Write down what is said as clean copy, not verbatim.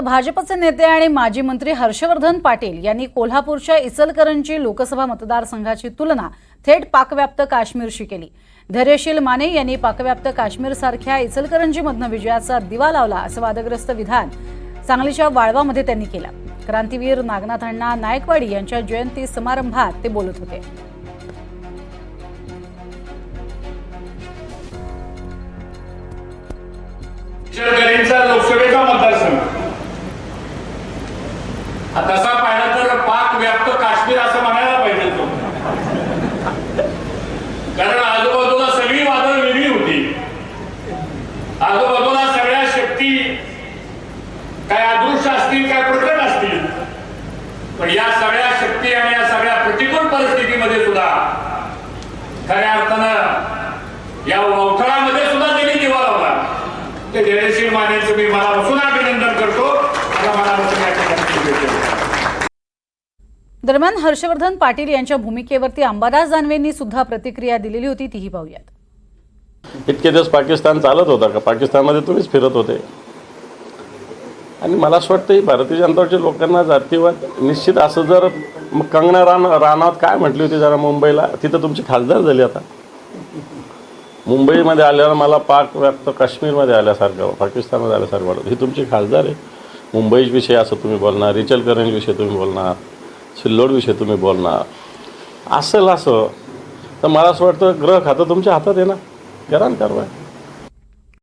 भाजपचे नेते आणि माजी मंत्री हर्षवर्धन पाटील यांनी कोल्हापूरच्या इचलकरंजी लोकसभा मतदारसंघाची तुलना थेट पाकव्याप्त काश्मीरशी केली। धैर्यशील माने यांनी पाकव्याप्त काश्मीरसारख्या इचलकरंजीमधनं विजयाचा दिवा लावला असं वादग्रस्त विधान सांगलीच्या वाळवामध्ये त्यांनी केलं। क्रांतीवीर नागनाथ अण्णा नायकवाडी यांच्या जयंती समारंभात ते बोलत होते। इचलकरंजीचा लोकसभेचा मतदारसंघ तसा पाहिला तर पाक व्याप्त काश्मीर असं म्हणायला पाहिजे तो, कारण आजूबाजूला सगळी वादळ वेगळी होती। आजूबाजूला सगळ्या शक्ती काय अदृश्य असतील काय प्रकट असतील, पण या सगळ्या शक्ती आणि या सगळ्या प्रतिकूल परिस्थितीमध्ये सुद्धा खऱ्या अर्थानं या अवथळामध्ये सुद्धा त्यांनी दिवा लावला। ते धैर्यशील मानेचं मी मनापासून अभिनंदन करतो। दरम्यान हर्षवर्धन पाटील यांच्या भूमिकेवरती अंबादास दानवेंनी सुद्धा प्रतिक्रिया दिलेली होती, तीही पाहूयात। इतके दिवस पाकिस्तान चालत होता का? पाकिस्तानमध्ये तुम्हीच फिरत होते आणि मला असं वाटतं भारतीय जनता पार्टीच्या लोकांना जातीवाद निश्चित असं जर कंगना राणावत काय म्हटली होती जरा मुंबईला, तिथं तुमची खासदार झाली। आता मुंबईमध्ये आल्यावर मला पाक व्याप्त काश्मीरमध्ये आल्यासारखं पाकिस्तानमध्ये आल्यासारखं वाटतं। ही तुमची खासदार आहे। मुंबईविषयी असं तुम्ही बोलणार, इचलकरंजीविषयी तुम्ही बोलणार, सिल्लोडविषयी तुम्ही बोलणार असेल असं तर मला असं वाटतं ग्रह खातं तुमच्या हातात आहे ना, करा ना कारवाई।